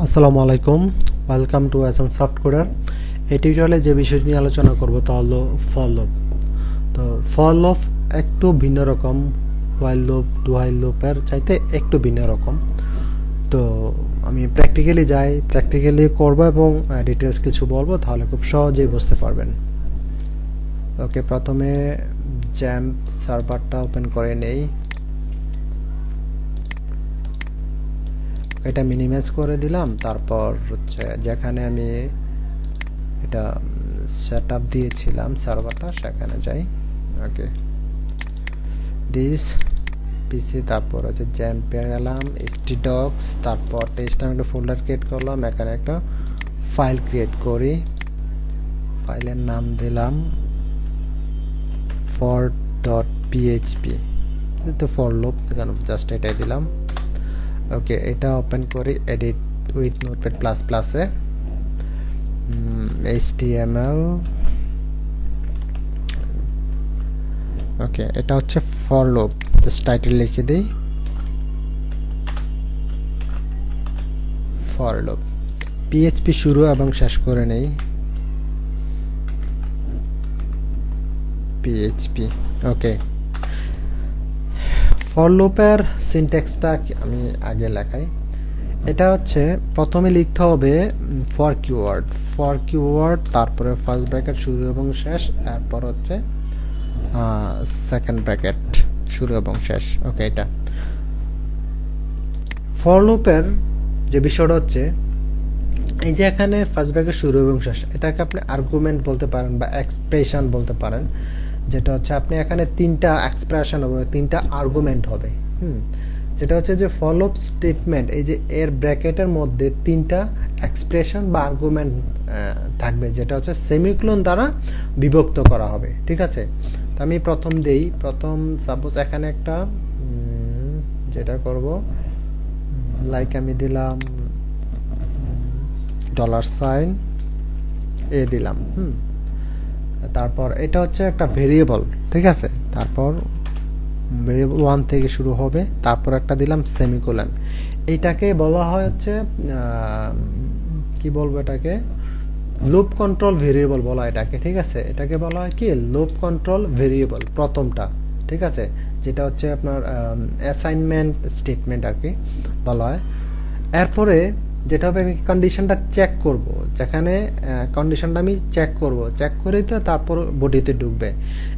আসসালামু আলাইকুম, welcome to অ্যাসাম soft coder. এই টিউটোরিয়ালে যে বিষয়টি নিয়ে আলোচনা করব তা হলো ফর লুপ। তো ফর লুপ একটু ভিন্ন রকম, হোয়াইল লুপ ডু হোয়াইল লুপের চাইতে একটু ভিন্ন রকম। তো আমি প্র্যাকটিক্যালি করব এবং ডিটেলস কিছু বলবো, তাহলে খুব সহজেই বুঝতে পারবেন। ওকে, প্রথমে জ্যাম্প সার্ভারটা ওপেন করে নেই। এটা মিনিমাইজ করে দিলাম। তারপর হচ্ছে যেখানে আমি এটা সেটআপ দিয়েছিলাম সার্ভারটা, সেখানে যাই। ওকে, দিস পিসি, তারপর হচ্ছে জ্যাম্পে গেলাম, htdocs, তারপর টেস্ট নামে একটা ফোল্ডার ক্রিয়েট করলাম। এখানে একটা ফাইল ক্রিয়েট করি, ফাইলের নাম দিলাম for.php, তো ফর লুপ, জাস্ট এটাই দিলাম। ওকে, এটা ওপেন করি এডিট উইথ নোটপ্যাড প্লাস প্লাসে, HTML। ওকে, এটা হচ্ছে ফর লুপ, জাস্ট টাইটেল লিখে দিই ফর লুপ। PHP শুরু এবং শেষ করে নেই, PHP। ওকে, ফর লুপের সিনট্যাক্সটা আমি আগে লেখাই। এটা হচ্ছে প্রথমে লিখতে হবে ফর কিওয়ার্ড, তারপরে ফার্স্ট ব্র্যাকেট শুরু এবং শেষ, এরপর হচ্ছে সেকেন্ড ব্র্যাকেট শুরু এবং শেষ। ওকে, এটা ফর লুপের যে বিষয়টা হচ্ছে, এই যে এখানে ফার্স্ট ব্র্যাকেট শুরু এবং শেষ, এটাকে আপনি আর্গুমেন্ট বলতে পারেন বা এক্সপ্রেশন বলতে পারেন। যেটা হচ্ছে আপনি এখানে তিনটা এক্সপ্রেশন হবে, তিনটা আর্গুমেন্ট হবে। যেটা হচ্ছে যে ফর লুপ স্টেটমেন্ট, এই যে এর ব্র্যাকেটের মধ্যে তিনটা এক্সপ্রেশন বা আর্গুমেন্ট থাকবে, যেটা হচ্ছে সেমিকোলন দ্বারা বিভক্ত করা হবে। ঠিক আছে, তো আমি প্রথম সাপোজ এখানে একটা যেটা করব, লাইক আমি দিলাম $, এ দিলাম। তারপর এটা হচ্ছে একটা ভেরিয়েবল, ঠিক আছে। তারপর ভেরিয়েবল 1 থেকে শুরু হবে, তারপর একটা দিলাম সেমিকোলন। এইটাকে বলা হয় হচ্ছে কি বলবো, এটাকে লুপ কন্ট্রোল ভেরিয়েবল বলা হয় এটাকে। ঠিক আছে, এটাকে বলা হয় কি লুপ কন্ট্রোল ভেরিয়েবল, প্রথমটা। ঠিক আছে, যেটা হচ্ছে আপনার অ্যাসাইনমেন্ট স্টেটমেন্ট আর কি বলা হয়। এরপরে যেটা হবে, আমি কন্ডিশনটা চেক করব, যেখানে কন্ডিশনটা আমি চেক করেই তো তারপর বডিতে ঢুকবে।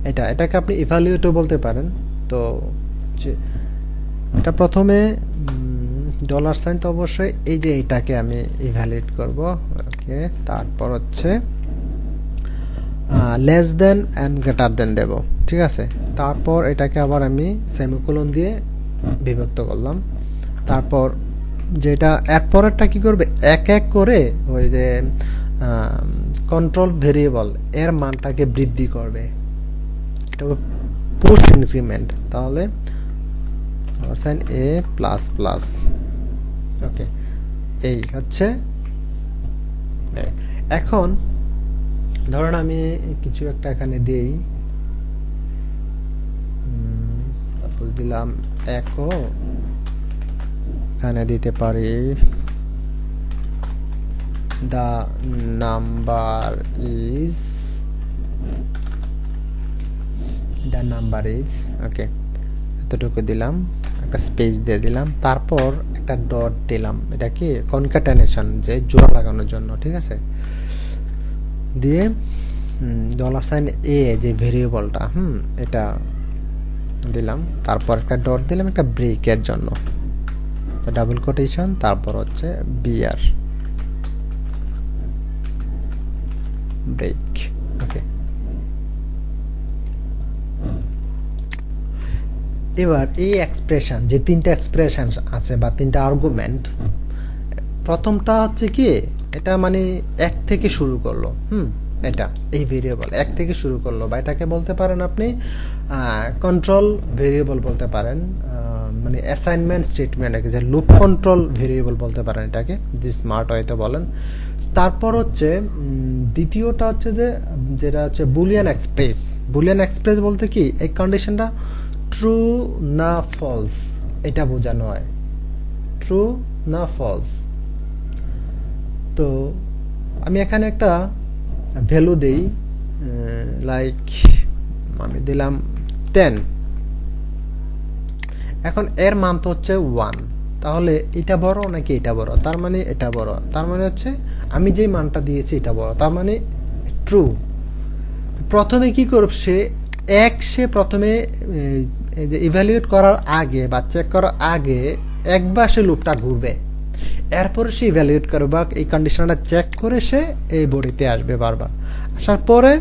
এটাকে আপনি ইভ্যালুয়েটও বলতে পারেন। তো এটা প্রথমে $, তো অবশ্যই এই যে এটাকে আমি ইভ্যালুয়েট করব। ওকে, তারপর হচ্ছে less than and greater than দেব। ঠিক আছে, তারপর এটাকে আবার আমি সেমিকোলন দিয়ে বিভক্ত করলাম। তারপর যেটা এরপরেরটা কি করবে, এক এক করে ওই যে কন্ট্রোল ভেরিয়েবল এর মানটাকে বৃদ্ধি করবে, এটা পুশ ইনক্রিমেন্ট। তাহলে $a++। ওকে, এই হচ্ছে। এখন ধরেন আমি কিছু একটা এখানে দেই, সাপোজ দিলাম একো, এখানে দিতে পারি the number is ওকে, এতটুকু দিলাম, একটা স্পেস দিয়ে দিলাম, তারপর একটা ডট দিলাম। এটা কি কনক্যাটেনেশন, যে জোড়া লাগানোর জন্য। ঠিক আছে, দিয়ে $a যে ভেরিয়েবলটা এটা দিলাম, তারপর একটা ডট দিলাম একটা ব্রেকের জন্য, ডাবল কোটেশন, তারপর হচ্ছে বিআর ব্রেক। ওকে, এবার এই এক্সপ্রেশন, যে তিনটা এক্সপ্রেশন আছে বা তিনটা আর্গুমেন্ট, প্রথমটা হচ্ছে কি, এটা মানে 1 থেকে শুরু করলো। এটা এই ভেরিয়েবল 1 থেকে শুরু করলো, বা এটাকে বলতে পারেন আপনি কন্ট্রোল ভেরিয়েবল বলতে পারেন, মানে অ্যাসাইনমেন্ট স্টেটমেন্ট, যে লুপ কন্ট্রোল ভেরিয়েবল বলতে পারেন এটাকে, যে স্মার্ট হয়তো বলেন। তারপর হচ্ছে দ্বিতীয়টা হচ্ছে যেটা হচ্ছে বুলিয়ান এক্সপ্রেস বলতে কি, এই কন্ডিশনটা ট্রু না ফলস এটা বোঝানো হয়, ট্রু না ফলস। তো আমি এখানে একটা ভ্যালু দেই, লাইক আমি দিলাম 10। এখন এর মান তো হচ্ছে 1, তাহলে এটা বড় নাকি এটা বড়? তার মানে এটা বড়, তার মানে হচ্ছে আমি যেই মানটা দিয়েছি এটা বড়, তার মানে ট্রু। প্রথমে কি করবে সে প্রথমে এই যে ইভ্যালুয়েট করার আগে বা চেক করার আগে একবার সে লুপটা ঘুরবে, এরপরে সে ইভ্যালুয়েট করবে বা এই কন্ডিশনটা চেক করে সে এই বডিতে আসবে বারবার। আসার পরে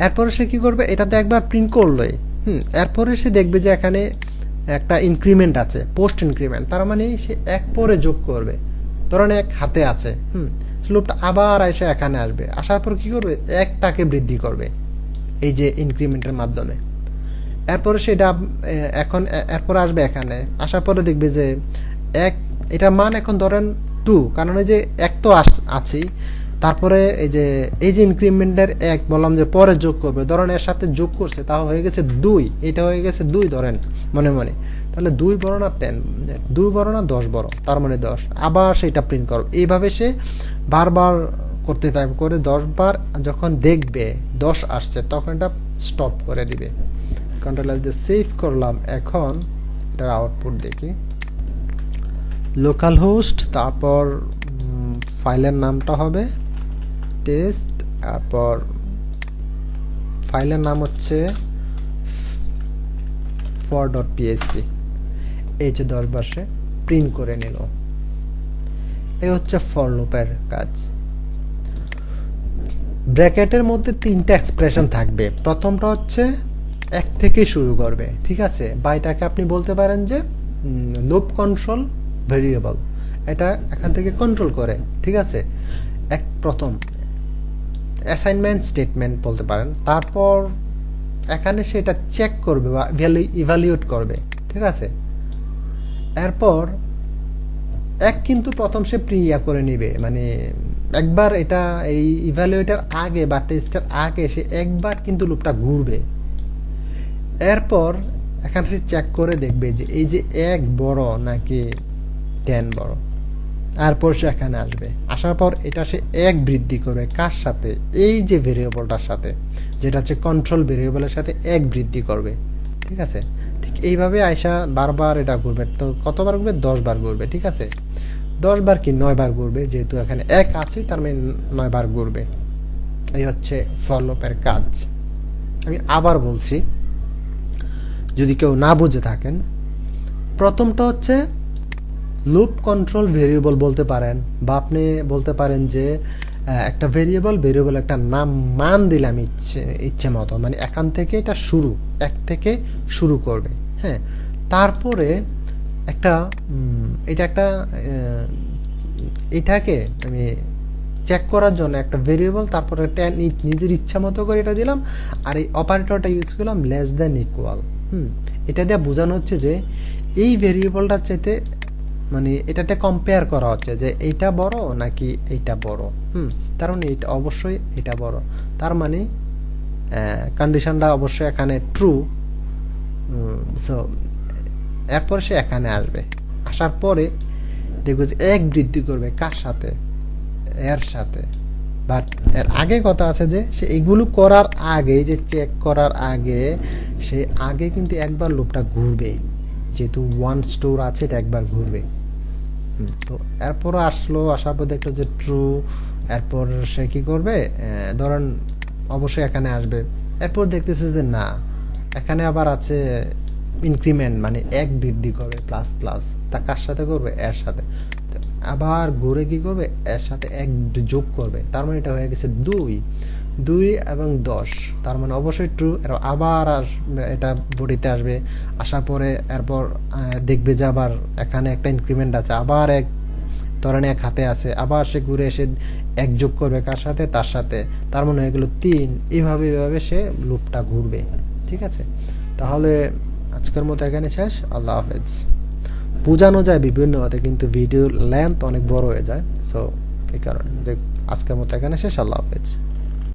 এরপরে সে কি করবে, এটাতে একবার প্রিন্ট করলে এরপরে সে দেখবে যে এখানে একটা ইনক্রিমেন্ট আছে, পোস্ট ইনক্রিমেন্ট, তার মানে সে এক পরে যোগ করবে, ধরেন এক হাতে আছে, লুপটা আবার এসে এখানে আসবে, আসার পর কি করবে, এক তাকে বৃদ্ধি করবে এই যে ইনক্রিমেন্টের মাধ্যমে। এরপরে সেটা এখন এরপরে আসবে এখানে, আসার পরে দেখবে যে এক, এটার মান এখন ধরেন 2, কারণ এই যে এক তো আছেই, তারপরে এই যে ইনক্রিমেন্টের এক বললাম যে পরে যোগ করবে, ধরেন এর সাথে যোগ করছে, তা হয়ে গেছে 2, এটা হয়ে গেছে 2 ধরেন মনে মনে, তাহলে 2 বড় না 10, 2 বড় না 10 বড়, তার মানে 10, আবার সেটা প্রিন্ট করবে। এইভাবে সে বারবার করতে থাকবে, করে 10 বার যখন দেখবে 10 আসছে তখন এটা স্টপ করে দিবে। কন্ট্রোল এল দিয়ে সেভ করলাম। এখন এটার আউটপুট দেখি, লোকাল হোস্ট, তারপর ফাইলের নামটা হবে টেস্ট, তারপর ফাইলের নাম হচ্ছে for.php, এই যে 10 বার সে প্রিন্ট করে নিল। এই হচ্ছে ফর লুপের কাজ। ব্র্যাকেটের মধ্যে 3টা এক্সপ্রেশন থাকবে, প্রথমটা হচ্ছে 1 থেকে শুরু করবে, ঠিক আছে, বা এটাকে আপনি বলতে পারেন যে লুপ কন্ট্রোল ভেরিয়েবল, এটা এখান থেকে কন্ট্রোল করে, ঠিক আছে, প্রথম অ্যাসাইনমেন্ট স্টেটমেন্ট বলতে পারেন। তারপর এখানে সেটা চেক করবে বা ইভ্যালুয়েট করবে, ঠিক আছে। এরপর এক কিন্তু প্রথম সে প্রিয়া করে নিবে, মানে একবার এটা এই ইভ্যালুয়েটার আগে বা টেস্টের আগে সে একবার কিন্তু লুপটা ঘুরবে। এরপর এখানে সে চেক করে দেখবে যে এই যে 1 বড় নাকি 10 বড়, তারপর সে এখানে আসবে, আসার পর এটা সে 1 বৃদ্ধি করবে, কার সাথে, এই যে ভেরিয়েবলটার সাথে, যেটা হচ্ছে কন্ট্রোল ভেরিয়েবলের সাথে 1 বৃদ্ধি করবে, ঠিক আছে। ঠিক এইভাবে আয়সা বারবার এটা ঘুরবে, তো কতবার ঘুরবে, 10 বার ঘুরবে, ঠিক আছে, 10 বার কি 9 বার ঘুরবে, যেহেতু এখানে 1 আছে তার মানে 9 বার ঘুরবে। এই হচ্ছে ফর লুপের কাজ। আমি আবার বলছি যদি কেউ না বুঝে থাকেন, প্রথমটা হচ্ছে লুপ কন্ট্রোল ভেরিয়েবল বলতে পারেন, বা আপনি বলতে পারেন যে একটা ভেরিয়েবল একটা নাম মান দিলাম ইচ্ছে মতো, মানে এখান থেকে এটা শুরু, 1 থেকে শুরু করবে, হ্যাঁ। তারপরে এটাকে আমি চেক করার জন্য একটা ভেরিয়েবল, তারপরে নিজের ইচ্ছা মতো করে এটা দিলাম, আর এই অপারেটরটা ইউজ করলাম লেস দেন ইকুয়াল। এটা দিয়ে বোঝানো হচ্ছে যে এই ভেরিয়েবলটার চাইতে, মানে এটাতে কম্পেয়ার করা হচ্ছে যে এইটা বড় নাকি এইটা বড়, তার মানে এটা অবশ্যই এটা বড়, তার মানে কন্ডিশনটা অবশ্যই এখানে ট্রু। সো এরপর সে এখানে আসবে, আসার পরে দেখবে যে 1 বৃদ্ধি করবে, কার সাথে, এর সাথে। বাট এর আগে কথা আছে যে সে এগুলো করার আগে, যে চেক করার আগে, সে আগে কিন্তু একবার লুপটা ঘুরবে, যেহেতু 1 স্টোর আছে এটা একবার ঘুরবে। তো এরপর আসার পর দেখলো যে ট্রু, এরপর সে কি করবে, ধরেন অবশ্যই এখানে আসবে, এরপর দেখতেছে যে না, এখানে আবার আছে ইনক্রিমেন্ট, মানে 1 বৃদ্ধি করবে, প্লাস প্লাস, তা কার সাথে করবে, এর সাথে, আবার ঘুরে কি করবে, এর সাথে 1 যোগ করবে, তার মানে এটা হয়ে গেছে 2 এবং 10, তার মানে অবশ্যই ট্রু। আবার এটা বডিতে আসবে, আসার পরে এরপর দেখবে যে আবার এখানে একটা ইনক্রিমেন্ট আছে, আবার 1 ধরেন 1 হাতে আছে, আবার সে ঘুরে এসে 1 যোগ করবে, কার সাথে, তার সাথে, তার মানে হয়ে গেল 3। এইভাবে সে লুপটা ঘুরবে, ঠিক আছে। তাহলে আজকের মতো এখানে শেষ। আল্লাহ হাফেজ। বোঝানো যায় বিভিন্ন হতে, কিন্তু ভিডিও লেন্থ অনেক বড় হয়ে যায়, সো এই কারণে যে আজকের মতো এখানে শেষ। আল্লাহ হাফেজ।